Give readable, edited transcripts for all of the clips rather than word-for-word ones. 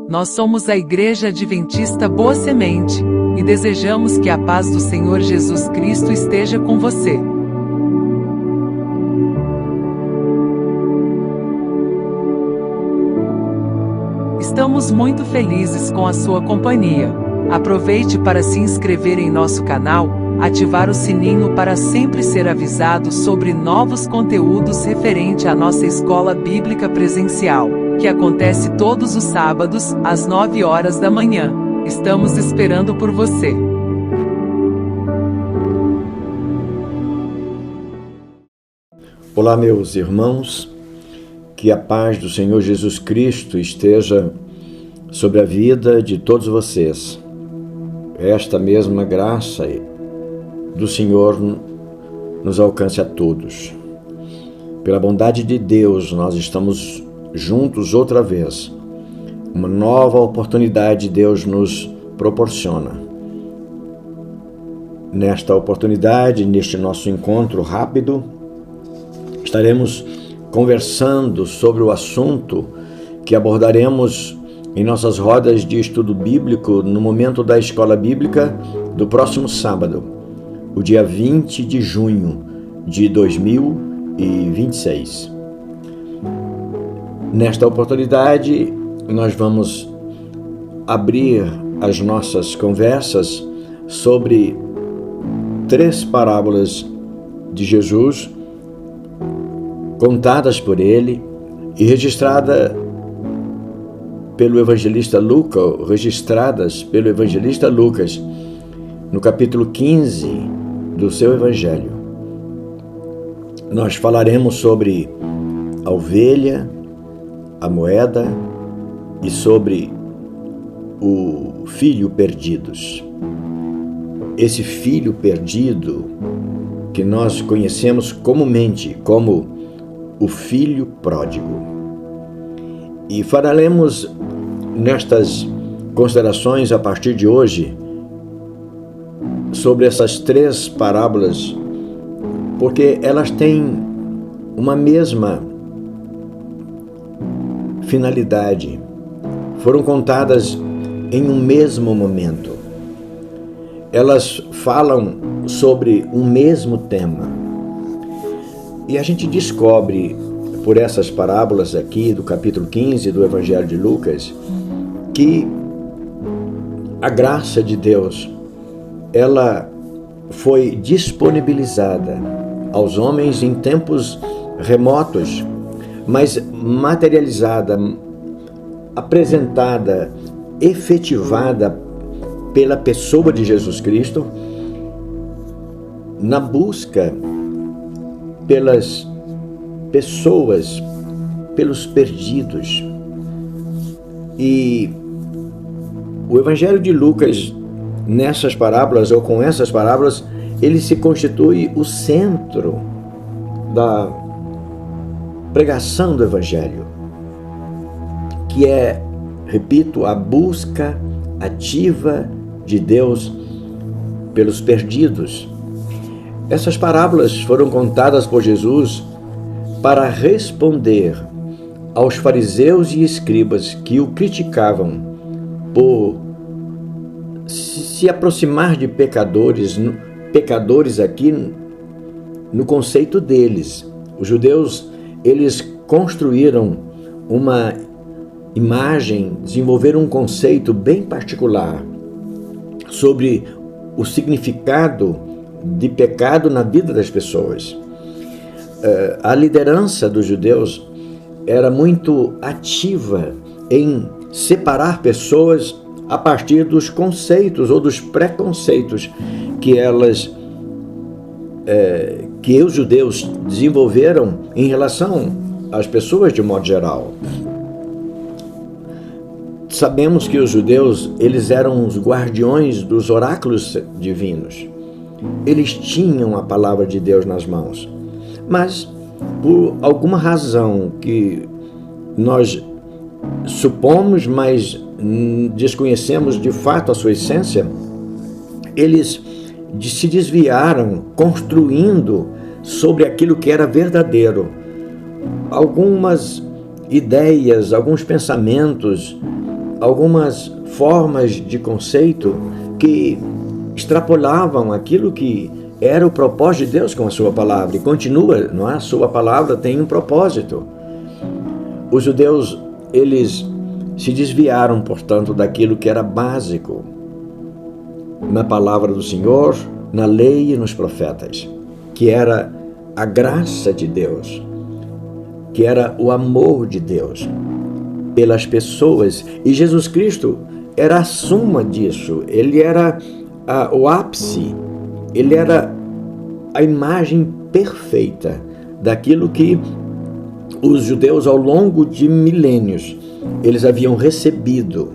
Nós somos a Igreja Adventista Boa Semente, e desejamos que a paz do Senhor Jesus Cristo esteja com você. Estamos muito felizes com a sua companhia. Aproveite para se inscrever em nosso canal, ativar o sininho para sempre ser avisado sobre novos conteúdos referente à nossa escola bíblica presencial, que acontece todos os sábados, às 9 horas da manhã. Estamos esperando por você. Olá, meus irmãos, que a paz do Senhor Jesus Cristo esteja sobre a vida de todos vocês. Esta mesma graça do Senhor nos alcance a todos. Pela bondade de Deus, nós estamos juntos outra vez. Uma nova oportunidade Deus nos proporciona. Nesta oportunidade, neste nosso encontro rápido, estaremos conversando sobre o assunto que abordaremos em nossas rodas de estudo bíblico no momento da escola bíblica do próximo sábado, o dia 20 de junho de 2026. Nesta oportunidade, nós vamos abrir as nossas conversas sobre 3 parábolas de Jesus contadas por ele e registradas pelo evangelista Lucas, no capítulo 15 do seu evangelho. Nós falaremos sobre a ovelha, a moeda e sobre o filho perdidos. Esse filho perdido que nós conhecemos comumente como o filho pródigo. E falaremos nestas considerações a partir de hoje sobre essas 3 parábolas, porque elas têm uma mesma finalidade. Foram contadas em um mesmo momento. Elas falam sobre um mesmo tema. E a gente descobre por essas parábolas aqui do capítulo 15 do Evangelho de Lucas que a graça de Deus, ela foi disponibilizada aos homens em tempos remotos, mas materializada, apresentada, efetivada pela pessoa de Jesus Cristo na busca pelas pessoas, pelos perdidos. E o Evangelho de Lucas, nessas parábolas, ou com essas parábolas, ele se constitui o centro da pregação do Evangelho, que é, repito, a busca ativa de Deus pelos perdidos. Essas parábolas foram contadas por Jesus para responder aos fariseus e escribas que o criticavam por se aproximar de pecadores aqui no conceito deles. Os judeus, eles construíram uma imagem, desenvolveram um conceito bem particular sobre o significado de pecado na vida das pessoas. A liderança dos judeus era muito ativa em separar pessoas a partir dos conceitos ou dos preconceitos que os judeus desenvolveram em relação às pessoas de modo geral. Sabemos que os judeus, eles eram os guardiões dos oráculos divinos. Eles tinham a palavra de Deus nas mãos. Mas, por alguma razão que nós supomos, mas desconhecemos de fato a sua essência, eles se desviaram construindo sobre aquilo que era verdadeiro. Algumas ideias, alguns pensamentos algumas formas de conceito que extrapolavam aquilo que era o propósito de Deus com a sua palavra, e continua, não é? A sua palavra tem um propósito. Os judeus, eles se desviaram, portanto, daquilo que era básico na palavra do Senhor, na lei e nos profetas, que era a graça de Deus, que era o amor de Deus pelas pessoas, e Jesus Cristo era a suma disso. Ele era o ápice, ele era a imagem perfeita daquilo que os judeus, ao longo de milênios, eles haviam recebido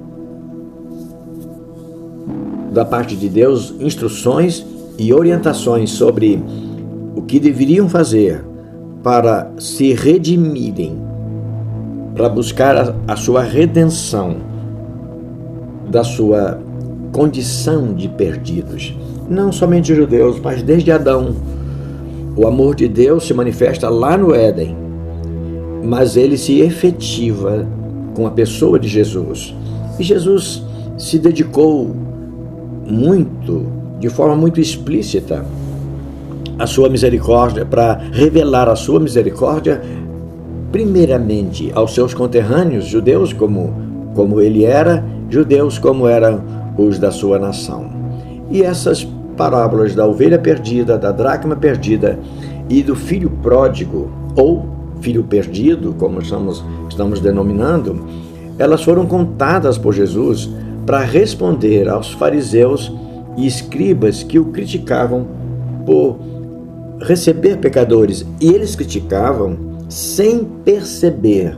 da parte de Deus instruções e orientações sobre o que deveriam fazer para se redimirem, para buscar a sua redenção da sua condição de perdidos. Não somente judeus, mas desde Adão. O amor de Deus se manifesta lá no Éden, mas ele se efetiva com a pessoa de Jesus. E Jesus se dedicou muito, de forma muito explícita, a sua misericórdia, para revelar a sua misericórdia, primeiramente aos seus conterrâneos, judeus como ele era, judeus como eram os da sua nação. E essas parábolas da ovelha perdida, da dracma perdida e do filho pródigo, ou filho perdido, como estamos denominando, elas foram contadas por Jesus para responder aos fariseus e escribas que o criticavam por receber pecadores. E eles criticavam sem perceber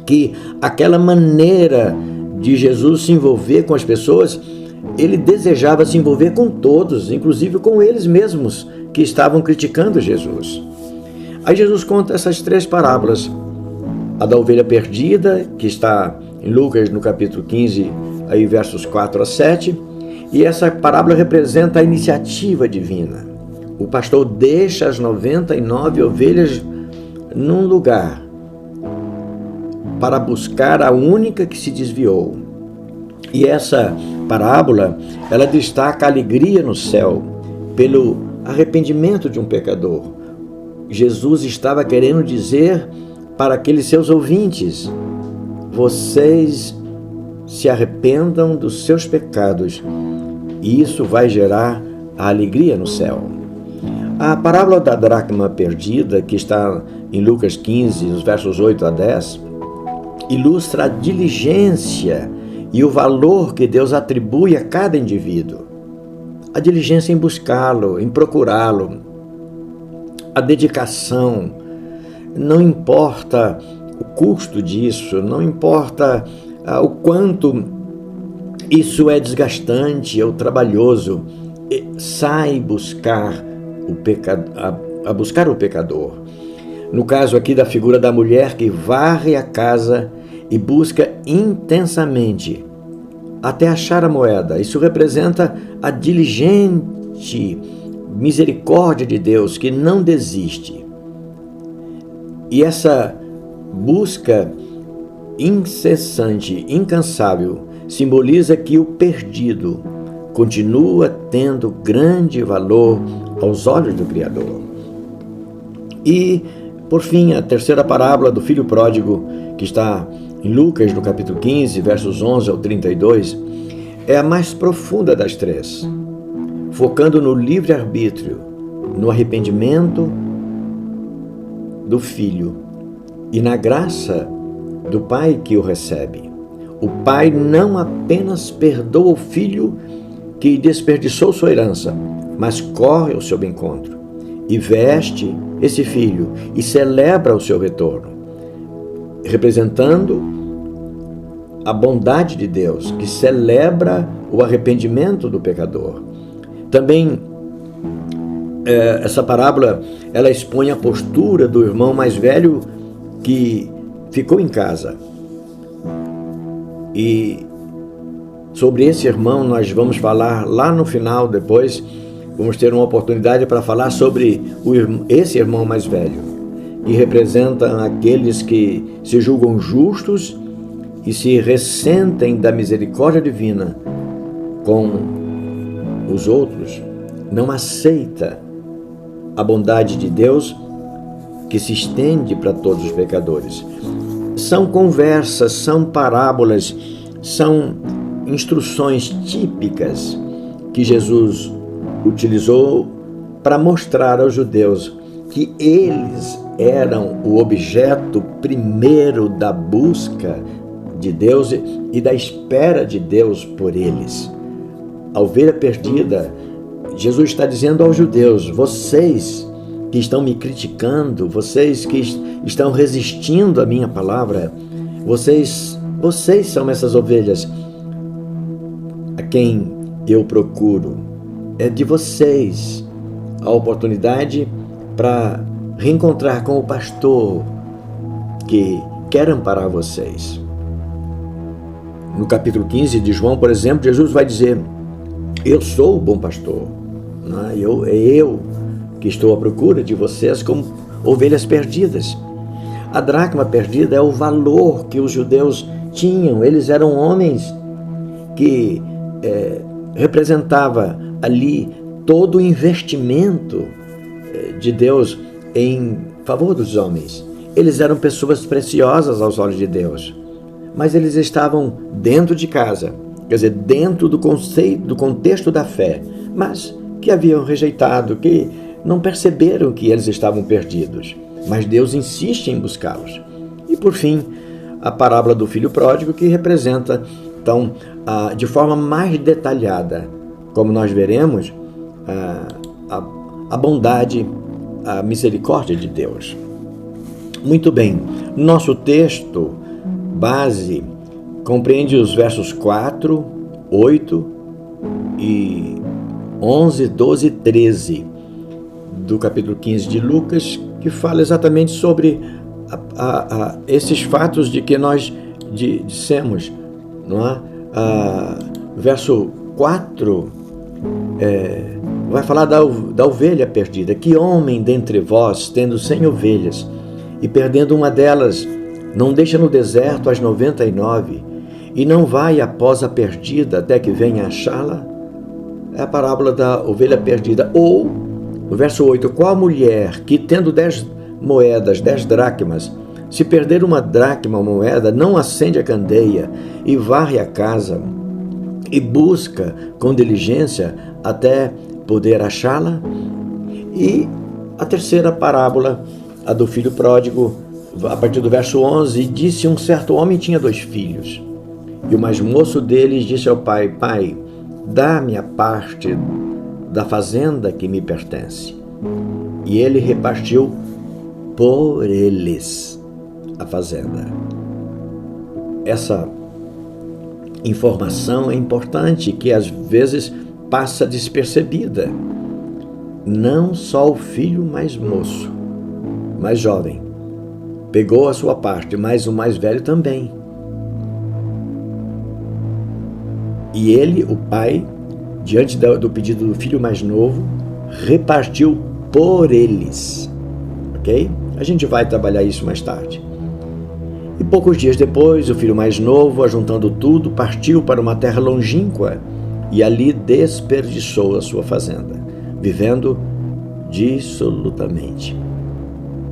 que aquela maneira de Jesus se envolver com as pessoas, ele desejava se envolver com todos, inclusive com eles mesmos que estavam criticando Jesus. Aí Jesus conta essas 3 parábolas. A da ovelha perdida, que está em Lucas no capítulo 15, aí versos 4 a 7, e essa parábola representa a iniciativa divina. O pastor deixa as 99 ovelhas num lugar para buscar a única que se desviou. E essa parábola, ela destaca a alegria no céu pelo arrependimento de um pecador. Jesus estava querendo dizer para aqueles seus ouvintes: vocês se arrependam dos seus pecados e isso vai gerar a alegria no céu. A parábola da dracma perdida, que está em Lucas 15, os versos 8 a 10, ilustra a diligência e o valor que Deus atribui a cada indivíduo. A diligência em buscá-lo, em procurá-lo, a dedicação. Não importa o custo disso, não importa o quanto isso é desgastante ou trabalhoso, sai buscar buscar o pecador. No caso aqui da figura da mulher que varre a casa e busca intensamente até achar a moeda. Isso representa a diligente misericórdia de Deus que não desiste. E essa busca incessante, incansável, simboliza que o perdido continua tendo grande valor aos olhos do Criador. E, por fim, a terceira parábola do filho pródigo, que está em Lucas, no capítulo 15, versos 11 ao 32, é a mais profunda das 3, focando no livre-arbítrio, no arrependimento do filho e na graça do pai que o recebe. O pai não apenas perdoa o filho que desperdiçou sua herança, mas corre ao seu encontro e veste esse filho e celebra o seu retorno, representando a bondade de Deus, que celebra o arrependimento do pecador. Também essa parábola, ela expõe a postura do irmão mais velho que ficou em casa. E sobre esse irmão nós vamos falar lá no final, depois vamos ter uma oportunidade para falar sobre esse irmão mais velho, que representa aqueles que se julgam justos e se ressentem da misericórdia divina com os outros, não aceita a bondade de Deus que se estende para todos os pecadores. São conversas, são parábolas, são instruções típicas que Jesus utilizou para mostrar aos judeus que eles eram o objeto primeiro da busca de Deus e da espera de Deus por eles. A ovelha perdida, Jesus está dizendo aos judeus: vocês que estão me criticando, vocês que estão resistindo à minha palavra, vocês são essas ovelhas a quem eu procuro. É de vocês a oportunidade para reencontrar com o pastor que quer amparar vocês. No capítulo 15 de João, por exemplo, Jesus vai dizer: eu sou o bom pastor, eu que estou à procura de vocês como ovelhas perdidas. A dracma perdida é o valor que os judeus tinham. Eles eram homens que representava ali todo o investimento de Deus em favor dos homens. Eles eram pessoas preciosas aos olhos de Deus, mas eles estavam dentro de casa, quer dizer, dentro do conceito, do contexto da fé, mas que haviam rejeitado, que não perceberam que eles estavam perdidos. Mas Deus insiste em buscá-los. E por fim, a parábola do filho pródigo, que representa, então, de forma mais detalhada, como nós veremos, a bondade, a misericórdia de Deus. Muito bem, nosso texto base compreende os versos 4, 8 e 11, 12 e 13 do capítulo 15 de Lucas, que fala exatamente sobre esses fatos de que nós dissemos, não é? Verso 4 vai falar da ovelha perdida. Que homem dentre vós, tendo 100 ovelhas, e perdendo uma delas, não deixa no deserto as 99, e não vai após a perdida até que venha achá-la? É a parábola da ovelha perdida. Ou, no verso 8, qual mulher que, tendo 10 moedas, 10 dracmas, se perder uma dracma, uma moeda, não acende a candeia e varre a casa e busca com diligência até poder achá-la? E a terceira parábola, a do filho pródigo, a partir do verso 11, disse: um certo homem tinha 2 filhos, e o mais moço deles disse ao pai: pai, dá-me a parte da fazenda que me pertence. E ele repartiu por eles a fazenda. Essa informação é importante, que às vezes passa despercebida. Não só o filho mais moço, mais jovem, pegou a sua parte, mas o mais velho também. E ele, o pai, diante do pedido do filho mais novo, repartiu por eles. Ok? A gente vai trabalhar isso mais tarde. E poucos dias depois, o filho mais novo, ajuntando tudo, partiu para uma terra longínqua e ali desperdiçou a sua fazenda, vivendo dissolutamente.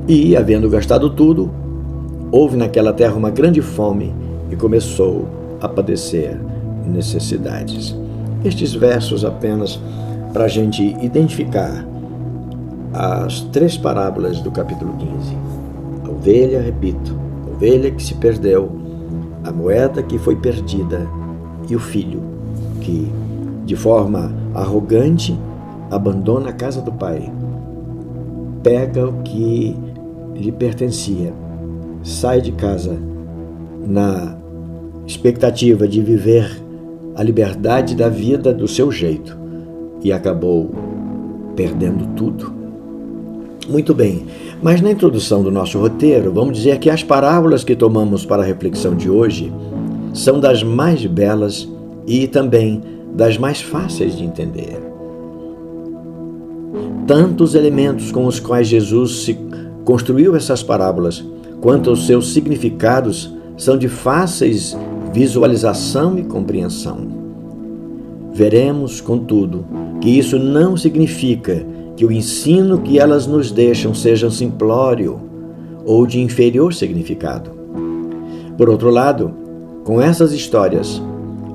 E, havendo gastado tudo, houve naquela terra uma grande fome e começou a padecer necessidades. Estes versos apenas para a gente identificar as 3 parábolas do capítulo 15. A ovelha, repito, a ovelha que se perdeu, a moeda que foi perdida e o filho que, de forma arrogante, abandona a casa do pai, pega o que lhe pertencia, sai de casa na expectativa de viver a liberdade da vida do seu jeito e acabou perdendo tudo. Muito bem, mas na introdução do nosso roteiro, vamos dizer que as parábolas que tomamos para a reflexão de hoje são das mais belas e também das mais fáceis de entender. Tanto os elementos com os quais Jesus se construiu essas parábolas, quanto os seus significados, são de fáceis visualização e compreensão. Veremos, contudo, que isso não significa que o ensino que elas nos deixam seja simplório ou de inferior significado. Por outro lado, com essas histórias,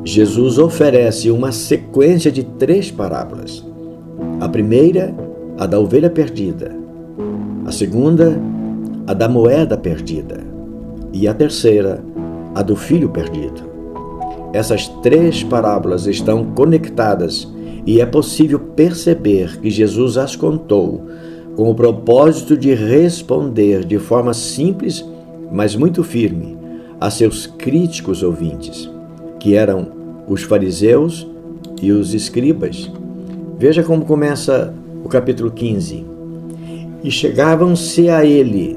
Jesus oferece uma sequência de 3 parábolas. A primeira, a da ovelha perdida. A segunda, a da moeda perdida. E a terceira, a do filho perdido. Essas 3 parábolas estão conectadas e é possível perceber que Jesus as contou com o propósito de responder de forma simples, mas muito firme, a seus críticos ouvintes, que eram os fariseus e os escribas. Veja como começa o capítulo 15. E chegavam-se a ele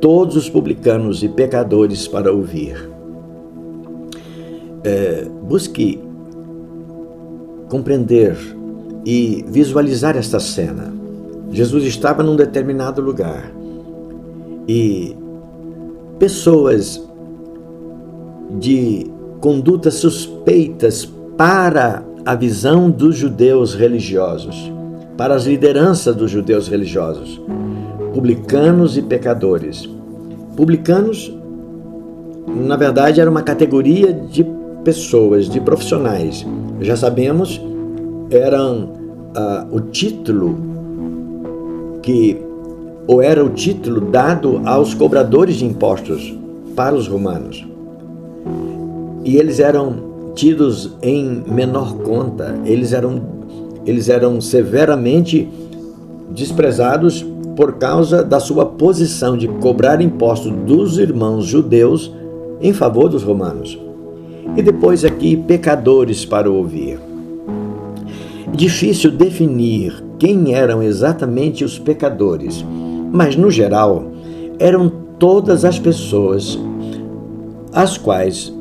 todos os publicanos e pecadores para ouvir. Busque compreender e visualizar esta cena. Jesus estava num determinado lugar e pessoas de condutas suspeitas para a visão dos judeus religiosos, para as lideranças dos judeus religiosos, publicanos e pecadores. Publicanos, na verdade, era uma categoria de pessoas, de profissionais. Já sabemos, eram o título era o título dado aos cobradores de impostos para os romanos. E eles eram tidos em menor conta, eles eram severamente desprezados por causa da sua posição de cobrar impostos dos irmãos judeus em favor dos romanos. E depois aqui, pecadores para ouvir. Difícil definir quem eram exatamente os pecadores, mas no geral eram todas as pessoas as quais,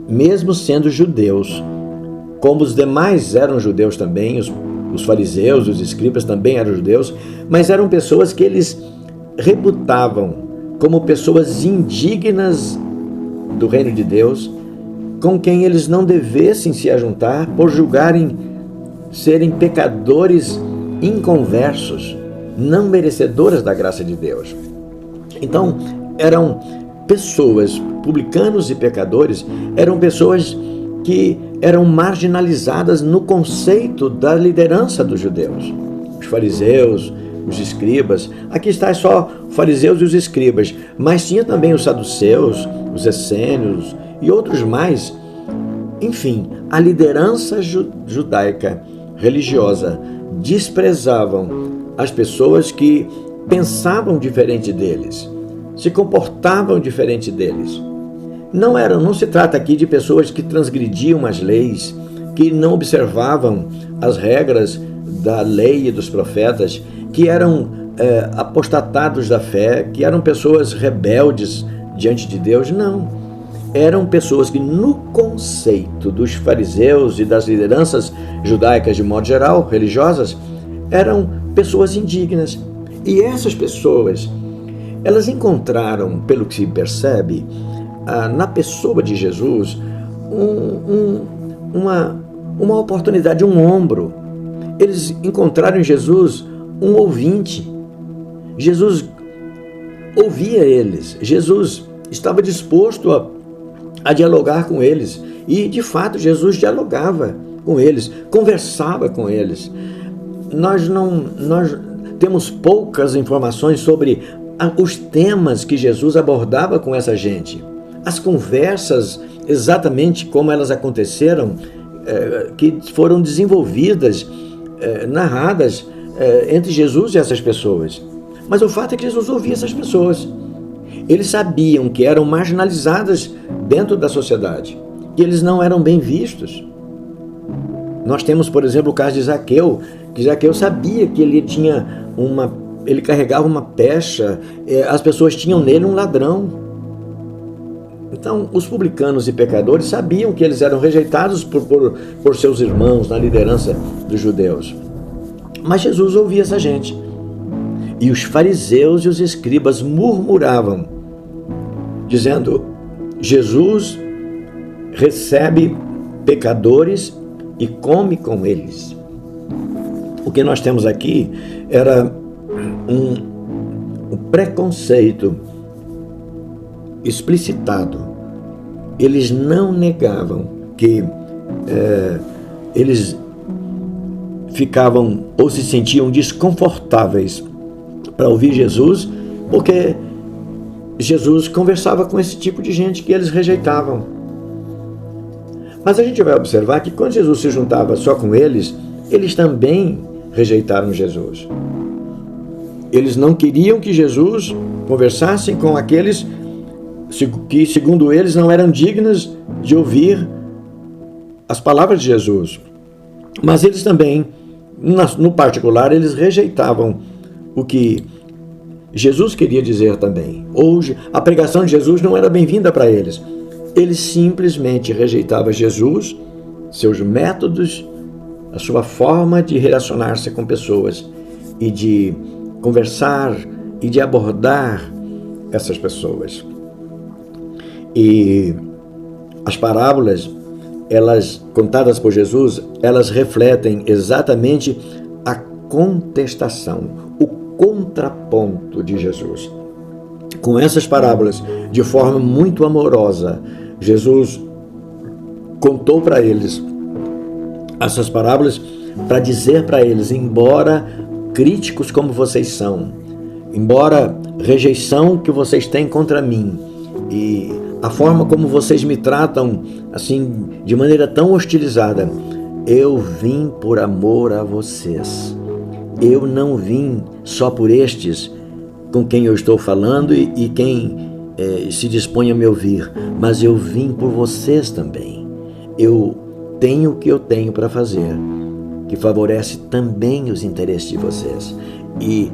mesmo sendo judeus, como os demais eram judeus também, os fariseus, os escribas também eram judeus, mas eram pessoas que eles reputavam como pessoas indignas do reino de Deus, com quem eles não devessem se ajuntar por julgarem serem pecadores inconversos, não merecedoras da graça de Deus. Então, eram pessoas, publicanos e pecadores, eram pessoas que eram marginalizadas no conceito da liderança dos judeus. Os fariseus, os escribas, aqui está só os fariseus e os escribas, mas tinha também os saduceus, os essênios e outros mais. Enfim, a liderança judaica religiosa desprezavam as pessoas que pensavam diferente deles, se comportavam diferente deles. Não se trata aqui de pessoas que transgrediam as leis, que não observavam as regras da lei e dos profetas, que eram apostatados da fé, que eram pessoas rebeldes diante de Deus. Não. Eram pessoas que, no conceito dos fariseus e das lideranças judaicas de modo geral, religiosas, eram pessoas indignas. E essas pessoas, elas encontraram, pelo que se percebe, na pessoa de Jesus, uma oportunidade, um ombro. Eles encontraram em Jesus um ouvinte. Jesus ouvia eles. Jesus estava disposto a dialogar com eles. E, de fato, Jesus dialogava com eles, conversava com eles. Nós temos poucas informações sobre os temas que Jesus abordava com essa gente. As conversas, exatamente como elas aconteceram, que foram desenvolvidas, narradas entre Jesus e essas pessoas. Mas o fato é que Jesus ouvia essas pessoas. Eles sabiam que eram marginalizadas dentro da sociedade, que eles não eram bem vistos. Nós temos, por exemplo, o caso de Zaqueu, que Zaqueu sabia que ele carregava uma pecha, as pessoas tinham nele um ladrão. Então, os publicanos e pecadores sabiam que eles eram rejeitados por seus irmãos na liderança dos judeus. Mas Jesus ouvia essa gente. E os fariseus e os escribas murmuravam, dizendo: Jesus recebe pecadores e come com eles. O que nós temos aqui era um preconceito explicitado. Eles não negavam que eles ficavam ou se sentiam desconfortáveis para ouvir Jesus, porque Jesus conversava com esse tipo de gente que eles rejeitavam. Mas a gente vai observar que quando Jesus se juntava só com eles, eles também rejeitaram Jesus. Eles não queriam que Jesus conversasse com aqueles que, segundo eles, não eram dignos de ouvir as palavras de Jesus. Mas eles também, no particular, eles rejeitavam o que Jesus queria dizer também. Hoje, a pregação de Jesus não era bem-vinda para eles. Eles simplesmente rejeitavam Jesus, seus métodos, a sua forma de relacionar-se com pessoas e de conversar e de abordar essas pessoas. E as parábolas, elas contadas por Jesus, elas refletem exatamente a contestação, o contraponto de Jesus. Com essas parábolas, de forma muito amorosa, Jesus contou para eles essas parábolas para dizer para eles: embora críticos como vocês são, embora rejeição que vocês têm contra mim e a forma como vocês me tratam assim de maneira tão hostilizada, eu vim por amor a vocês. Eu não vim só por estes com quem eu estou falando e quem se dispõe a me ouvir, mas eu vim por vocês também. Eu tenho o que eu tenho para fazer, que favorece também os interesses de vocês. E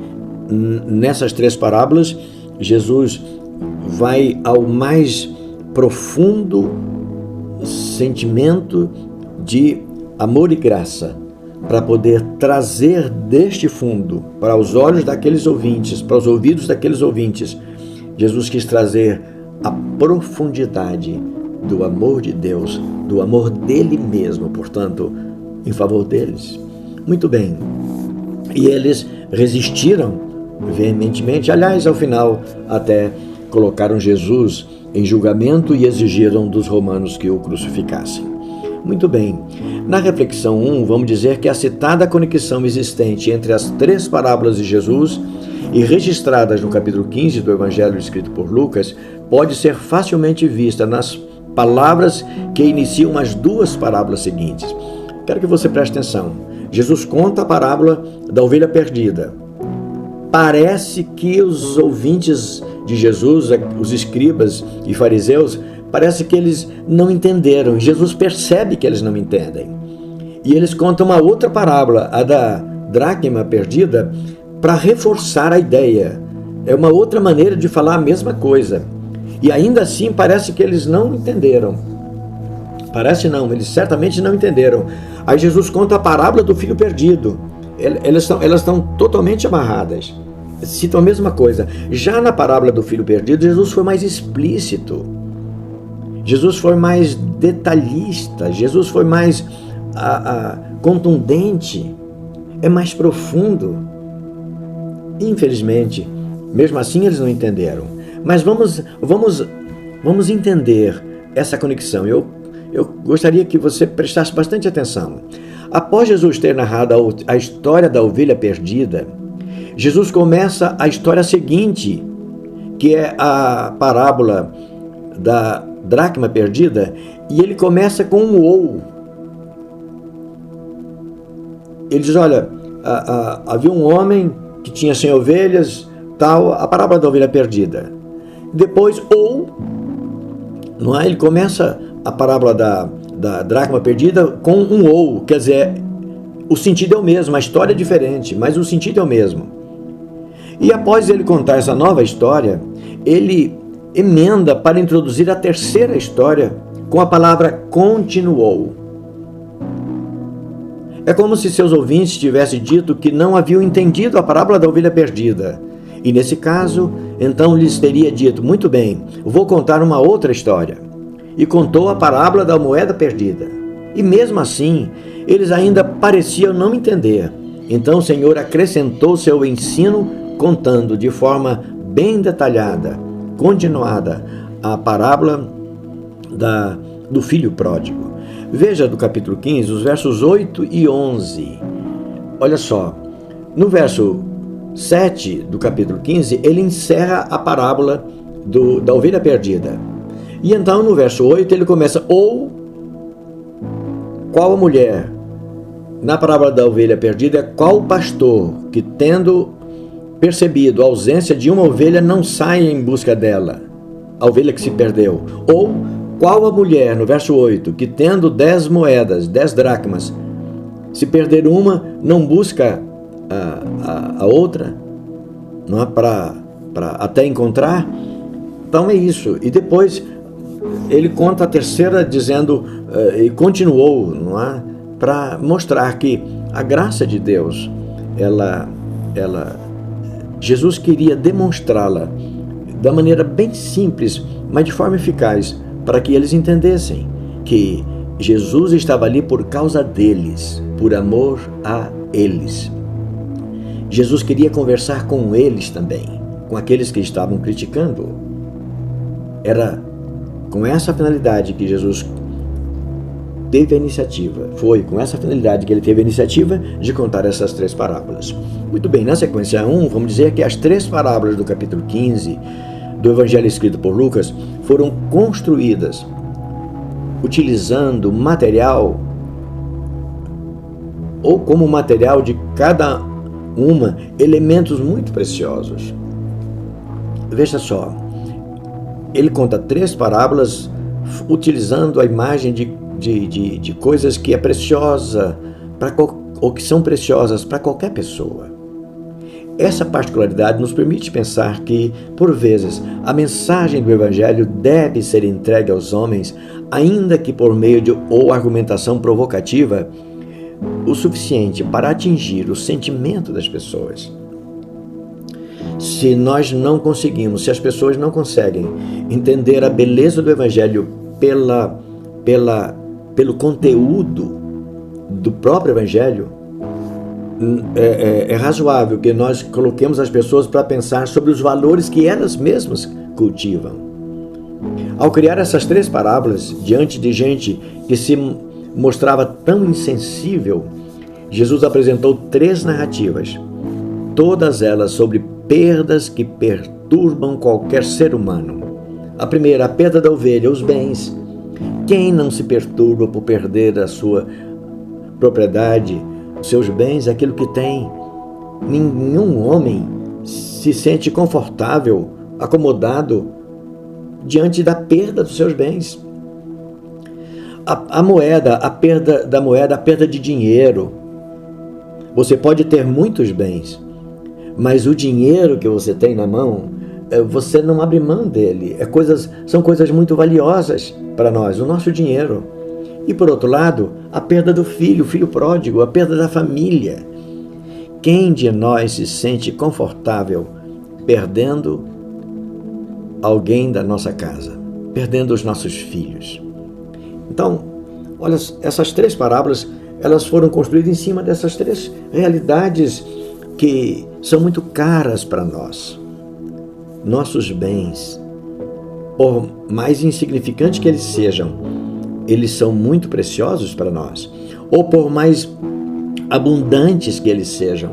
nessas 3 parábolas, Jesus vai ao mais profundo sentimento de amor e graça, para poder trazer deste fundo para os olhos daqueles ouvintes, para os ouvidos daqueles ouvintes. Jesus quis trazer a profundidade do amor de Deus, do amor dele mesmo, portanto, em favor deles. Muito bem. E eles resistiram veementemente. Aliás, ao final, até colocaram Jesus em julgamento e exigiram dos romanos que o crucificassem. Muito bem. Na reflexão 1, vamos dizer que a citada conexão existente entre as 3 parábolas de Jesus e registradas no capítulo 15 do Evangelho escrito por Lucas pode ser facilmente vista nas palavras que iniciam as 2 parábolas seguintes. Quero que você preste atenção. Jesus conta a parábola da ovelha perdida. Parece que os ouvintes de Jesus, os escribas e fariseus, parece que eles não entenderam. Jesus percebe que eles não entendem. E eles contam uma outra parábola, a da dracma perdida, para reforçar a ideia. É uma outra maneira de falar a mesma coisa. E ainda assim parece que eles não entenderam. Parece não, eles certamente não entenderam. Aí Jesus conta a parábola do filho perdido. Elas estão totalmente amarradas. Citam a mesma coisa. Já na parábola do filho perdido, Jesus foi mais explícito. Jesus foi mais detalhista. Jesus foi mais contundente. É mais profundo. Infelizmente, mesmo assim eles não entenderam. Mas vamos entender essa conexão. Eu gostaria que você prestasse bastante atenção. Após Jesus ter narrado a história da ovelha perdida, Jesus começa a história seguinte, que é a parábola da dracma perdida, e ele começa com um ou. Ele diz, olha, havia um homem que tinha 100 ovelhas, tal, a parábola da ovelha perdida. Depois, ou, não é? Ele começa a parábola da dracma perdida com um ou, quer dizer, o sentido é o mesmo, a história é diferente, mas o sentido é o mesmo. E após ele contar essa nova história, ele emenda para introduzir a terceira história com a palavra continuou. É como se seus ouvintes tivessem dito que não haviam entendido a parábola da ovelha perdida. E nesse caso, então lhes teria dito: muito bem, vou contar uma outra história. E contou a parábola da moeda perdida. E mesmo assim, eles ainda pareciam não entender. Então o Senhor acrescentou seu ensino, contando de forma bem detalhada, continuada, a parábola do filho pródigo. Veja do capítulo 15, os versos 8 e 11. Olha só, no verso 7 do capítulo 15, ele encerra a parábola da ovelha perdida. E então no verso 8 ele começa: ou qual a mulher, na parábola da ovelha perdida, qual pastor que, tendo percebido a ausência de uma ovelha, não sai em busca dela, a ovelha que se perdeu? Ou qual a mulher, no verso 8, que tendo 10 moedas, 10 dracmas, se perder uma, não busca a outra, não é, para até encontrar? Então é isso. E depois ele conta a terceira dizendo, e continuou, não é, para mostrar que a graça de Deus, Jesus queria demonstrá-la da maneira bem simples, mas de forma eficaz, para que eles entendessem que Jesus estava ali por causa deles, por amor a eles. Jesus queria conversar com eles também, com aqueles que estavam criticando. Era com essa finalidade que Jesus teve a iniciativa. Foi com essa finalidade que ele teve a iniciativa de contar essas 3 parábolas. Muito bem, na sequência 1, vamos dizer que as 3 parábolas do capítulo 15 do Evangelho escrito por Lucas foram construídas utilizando material, ou como material de cada uma, elementos muito preciosos. Veja só, ele conta 3 parábolas utilizando a imagem de coisas que é preciosa ou que são preciosas para qualquer pessoa. Essa particularidade nos permite pensar que, por vezes, a mensagem do Evangelho deve ser entregue aos homens, ainda que por meio de ou argumentação provocativa, o suficiente para atingir o sentimento das pessoas. Se nós não conseguimos, se as pessoas não conseguem entender a beleza do Evangelho pelo conteúdo do próprio Evangelho, é razoável que nós coloquemos as pessoas para pensar sobre os valores que elas mesmas cultivam. Ao criar essas 3 parábolas diante de gente que se mostrava tão insensível, Jesus apresentou 3 narrativas, todas elas sobre perdas que perturbam qualquer ser humano. A primeira, a perda da ovelha, os bens. Quem não se perturba por perder a sua propriedade, os seus bens, aquilo que tem? Nenhum homem se sente confortável, acomodado diante da perda dos seus bens. A moeda, a perda da moeda, a perda de dinheiro. Você pode ter muitos bens, mas o dinheiro que você tem na mão, você não abre mão dele. São coisas muito valiosas para nós, o nosso dinheiro. E por outro lado, a perda do filho, o filho pródigo, a perda da família. Quem de nós se sente confortável perdendo alguém da nossa casa, perdendo os nossos filhos? Então, olha, essas 3 parábolas, elas foram construídas em cima dessas 3 realidades que são muito caras para nós. Nossos bens, por mais insignificantes que eles sejam, eles são muito preciosos para nós. Ou por mais abundantes que eles sejam,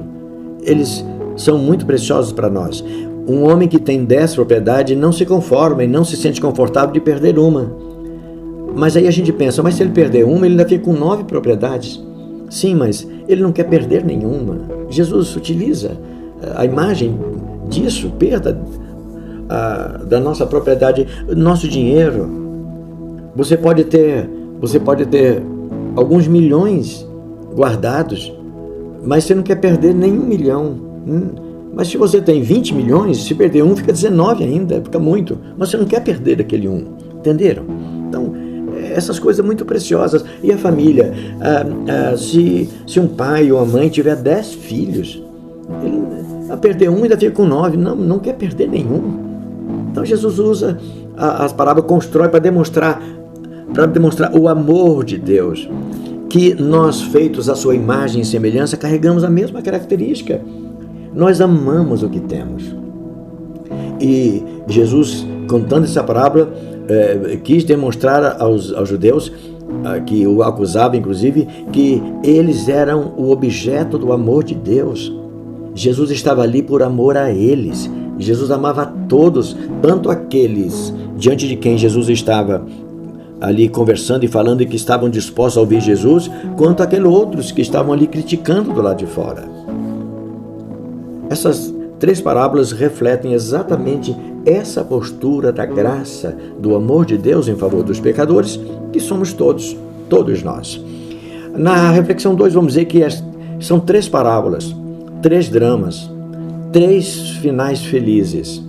eles são muito preciosos para nós. Um homem que tem 10 propriedades não se conforma e não se sente confortável de perder uma. Mas aí a gente pensa, mas se ele perder uma, ele ainda fica com 9 propriedades. Sim, mas ele não quer perder nenhuma. Jesus utiliza a imagem disso, perda da nossa propriedade, nosso dinheiro. Você pode ter alguns milhões guardados, mas você não quer perder nem 1 milhão. Mas se você tem 20 milhões, se perder um, fica 19 ainda, fica muito. Mas você não quer perder aquele 1, entenderam? Então, essas coisas muito preciosas. E a família? Se um pai ou uma mãe tiver 10 filhos, Ele, a perder um, ainda fica com 9. Não quer perder nenhum. Então Jesus usa as parábolas, constrói para demonstrar o amor de Deus, que nós, feitos à sua imagem e semelhança, carregamos a mesma característica. Nós amamos o que temos. E Jesus, contando essa parábola, quis demonstrar aos judeus, que o acusavam inclusive, que eles eram o objeto do amor de Deus. Jesus estava ali por amor a eles. Jesus amava a todos, tanto aqueles diante de quem Jesus estava ali conversando e falando e que estavam dispostos a ouvir Jesus, quanto aqueles outros que estavam ali criticando do lado de fora. Essas 3 parábolas refletem exatamente essa postura da graça, do amor de Deus em favor dos pecadores, que somos todos nós. Na reflexão 2, vamos dizer que são 3 parábolas, 3 dramas, 3 finais felizes.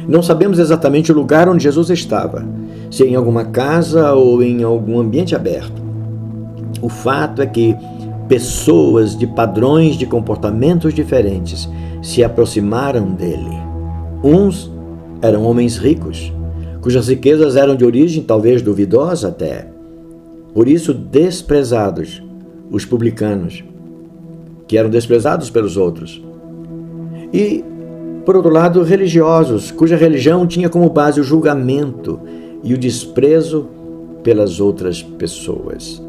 Não sabemos exatamente o lugar onde Jesus estava, se em alguma casa ou em algum ambiente aberto. O fato é que pessoas de padrões de comportamentos diferentes se aproximaram dele. Uns eram homens ricos, cujas riquezas eram de origem talvez duvidosa até. Por isso, desprezados, os publicanos, que eram desprezados pelos outros. E, por outro lado, religiosos, cuja religião tinha como base o julgamento e o desprezo pelas outras pessoas.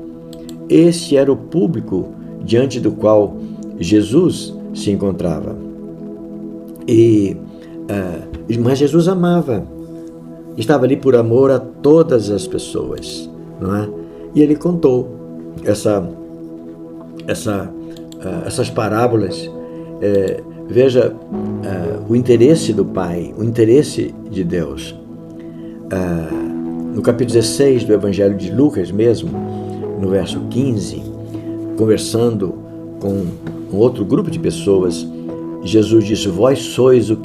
Este era o público diante do qual Jesus se encontrava. Mas Jesus amava, estava ali por amor a todas as pessoas, não é? E ele contou essas parábolas. Veja o interesse do Pai, o interesse de Deus. No capítulo 16 do Evangelho de Lucas mesmo, no verso 15, conversando com um outro grupo de pessoas, Jesus disse: vós sois os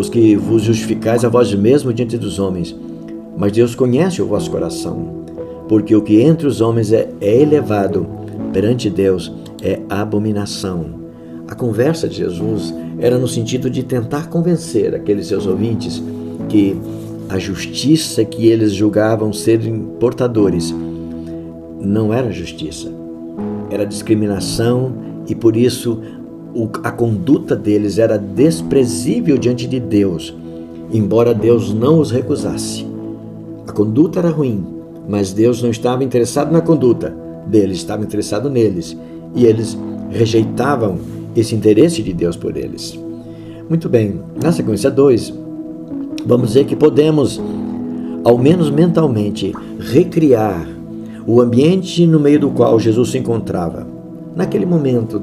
que vos justificais a vós mesmos diante dos homens, mas Deus conhece o vosso coração, porque o que entre os homens é elevado, perante Deus é abominação. A conversa de Jesus era no sentido de tentar convencer aqueles seus ouvintes que a justiça que eles julgavam serem portadores não era justiça, era discriminação, e por isso a conduta deles era desprezível diante de Deus, embora Deus não os recusasse. A conduta era ruim, mas Deus não estava interessado na conduta deles, estava interessado neles, e eles rejeitavam esse interesse de Deus por eles. Muito bem, na sequência 2, vamos dizer que podemos, ao menos mentalmente, recriar o ambiente no meio do qual Jesus se encontrava. Naquele momento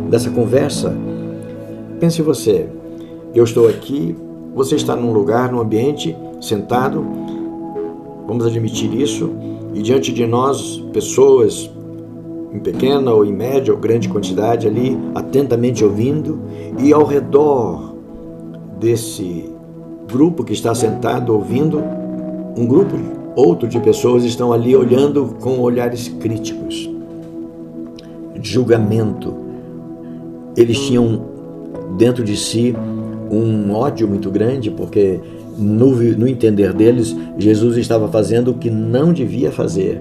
dessa conversa, pense você, eu estou aqui, você está num lugar, num ambiente, sentado, vamos admitir isso, e diante de nós, pessoas em pequena ou em média ou grande quantidade ali, atentamente ouvindo, e ao redor desse grupo que está sentado ouvindo, um grupo outro de pessoas estão ali olhando com olhares críticos, de julgamento. Eles tinham dentro de si um ódio muito grande, porque no entender deles, Jesus estava fazendo o que não devia fazer,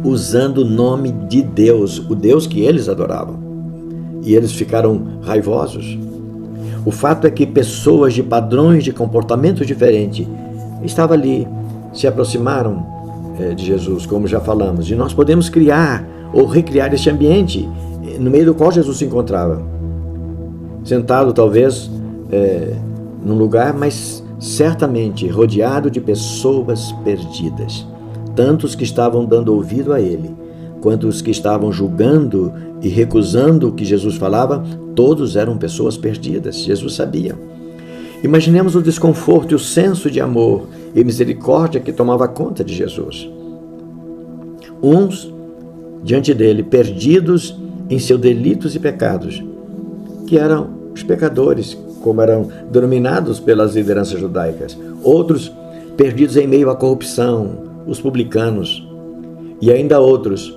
usando o nome de Deus, o Deus que eles adoravam. E eles ficaram raivosos. O fato é que pessoas de padrões de comportamento diferente estavam ali, se aproximaram de Jesus, como já falamos, e nós podemos criar ou recriar esse ambiente no meio do qual Jesus se encontrava, sentado talvez num lugar, mas certamente rodeado de pessoas perdidas, tanto os que estavam dando ouvido a ele, quanto os que estavam julgando e recusando o que Jesus falava. Todos eram pessoas perdidas, Jesus sabia. Imaginemos o desconforto e o senso de amor e misericórdia que tomava conta de Jesus. Uns diante dele, perdidos em seus delitos e pecados, que eram os pecadores, como eram denominados pelas lideranças judaicas. Outros perdidos em meio à corrupção, os publicanos. E ainda outros,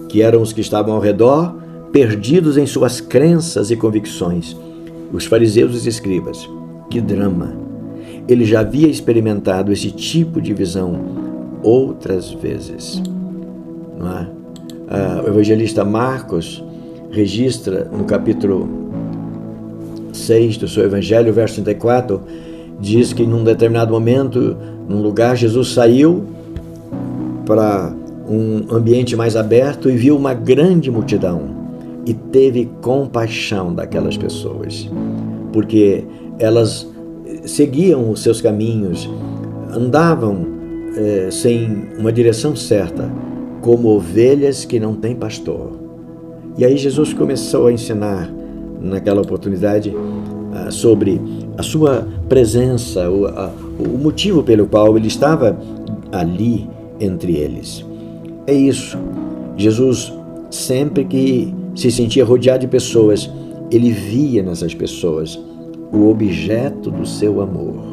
que eram os que estavam ao redor, perdidos em suas crenças e convicções, os fariseus e os escribas. Que drama! Ele já havia experimentado esse tipo de visão outras vezes. Não é? O evangelista Marcos registra no capítulo 6 do seu evangelho, verso 34, diz que num determinado momento, num lugar, Jesus saiu para um ambiente mais aberto e viu uma grande multidão e teve compaixão daquelas pessoas, porque elas seguiam os seus caminhos, andavam sem uma direção certa, como ovelhas que não têm pastor. E aí Jesus começou a ensinar naquela oportunidade sobre a sua presença, o motivo pelo qual ele estava ali entre eles. É isso. Jesus, sempre que se sentia rodeado de pessoas, ele via nessas pessoas o objeto do seu amor,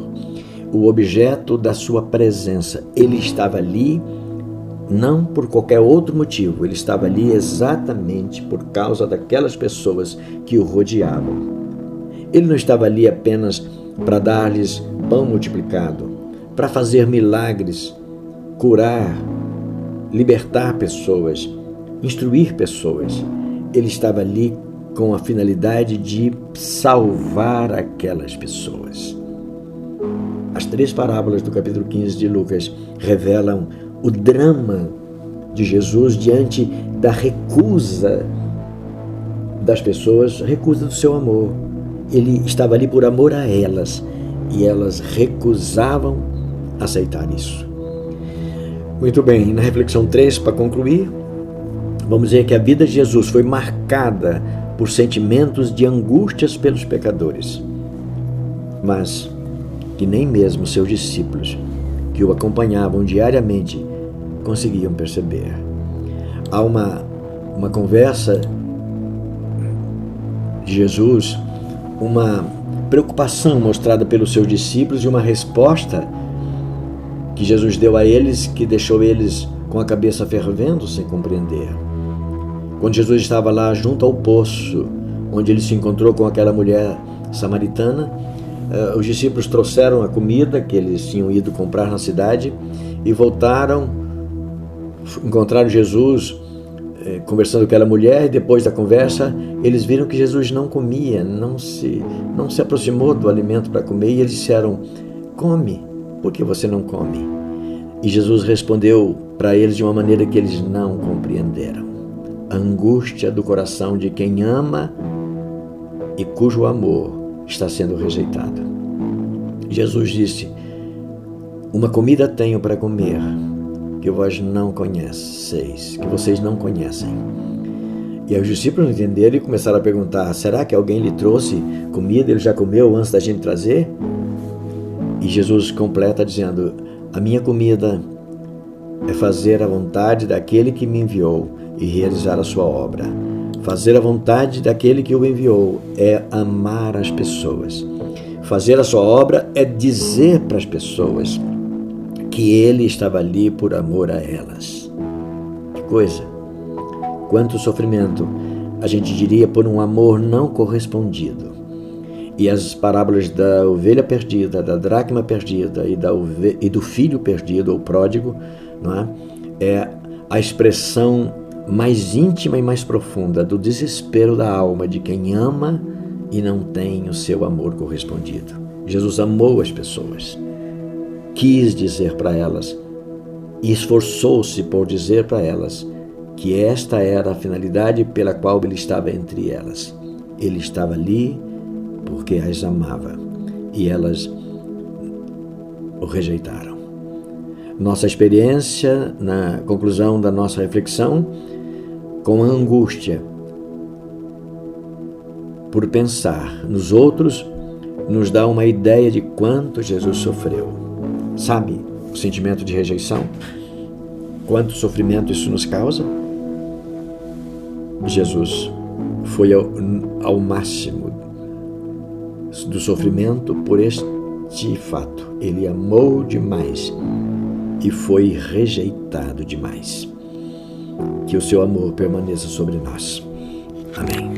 o objeto da sua presença. Ele estava ali não por qualquer outro motivo, ele estava ali exatamente por causa daquelas pessoas que o rodeavam. Ele não estava ali apenas para dar-lhes pão multiplicado, para fazer milagres, curar, libertar pessoas, instruir pessoas. Ele estava ali com a finalidade de salvar aquelas pessoas. As 3 parábolas do capítulo 15 de Lucas revelam o drama de Jesus diante da recusa das pessoas, recusa do seu amor. Ele estava ali por amor a elas e elas recusavam aceitar isso. Muito bem, na reflexão 3, para concluir, vamos dizer que a vida de Jesus foi marcada por sentimentos de angústias pelos pecadores, mas que nem mesmo seus discípulos, que o acompanhavam diariamente, conseguiam perceber. Há uma conversa de Jesus, uma preocupação mostrada pelos seus discípulos e uma resposta que Jesus deu a eles, que deixou eles com a cabeça fervendo sem compreender. Quando Jesus estava lá junto ao poço, onde ele se encontrou com aquela mulher samaritana, os discípulos trouxeram a comida que eles tinham ido comprar na cidade e voltaram, encontraram Jesus conversando com aquela mulher, e depois da conversa eles viram que Jesus não comia, não se aproximou do alimento para comer, e eles disseram: come, por que você não come? E Jesus respondeu para eles de uma maneira que eles não compreenderam. A angústia do coração de quem ama e cujo amor está sendo rejeitado. Jesus disse: uma comida tenho para comer, que vós não conheceis, que vocês não conhecem. E aí os discípulos não entenderam e começaram a perguntar: será que alguém lhe trouxe comida, ele já comeu antes da gente trazer? E Jesus completa dizendo: a minha comida é fazer a vontade daquele que me enviou e realizar a sua obra. Fazer a vontade daquele que o enviou é amar as pessoas. Fazer a sua obra é dizer para as pessoas que ele estava ali por amor a elas. Que coisa! Quanto sofrimento, a gente diria, por um amor não correspondido. E as parábolas da ovelha perdida, da dracma perdida e do filho perdido ou pródigo, não é a expressão mais íntima e mais profunda do desespero da alma de quem ama e não tem o seu amor correspondido. Jesus amou as pessoas, quis dizer para elas e esforçou-se por dizer para elas que esta era a finalidade pela qual ele estava entre elas. Ele estava ali porque as amava e elas o rejeitaram. Nossa experiência, na conclusão da nossa reflexão, com a angústia por pensar nos outros, nos dá uma ideia de quanto Jesus sofreu. Sabe o sentimento de rejeição? Quanto sofrimento isso nos causa? Jesus foi ao máximo do sofrimento por este fato. Ele amou demais e foi rejeitado demais. Que o seu amor permaneça sobre nós. Amém.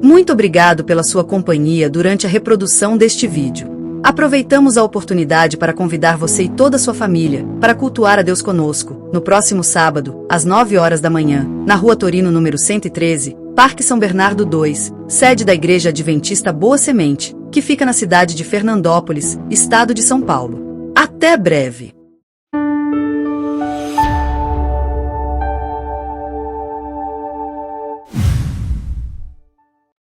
Muito obrigado pela sua companhia durante a reprodução deste vídeo. Aproveitamos a oportunidade para convidar você e toda a sua família para cultuar a Deus conosco, no próximo sábado, às 9 horas da manhã, na Rua Torino número 113, Parque São Bernardo 2, sede da Igreja Adventista Boa Semente, que fica na cidade de Fernandópolis, estado de São Paulo. Até breve!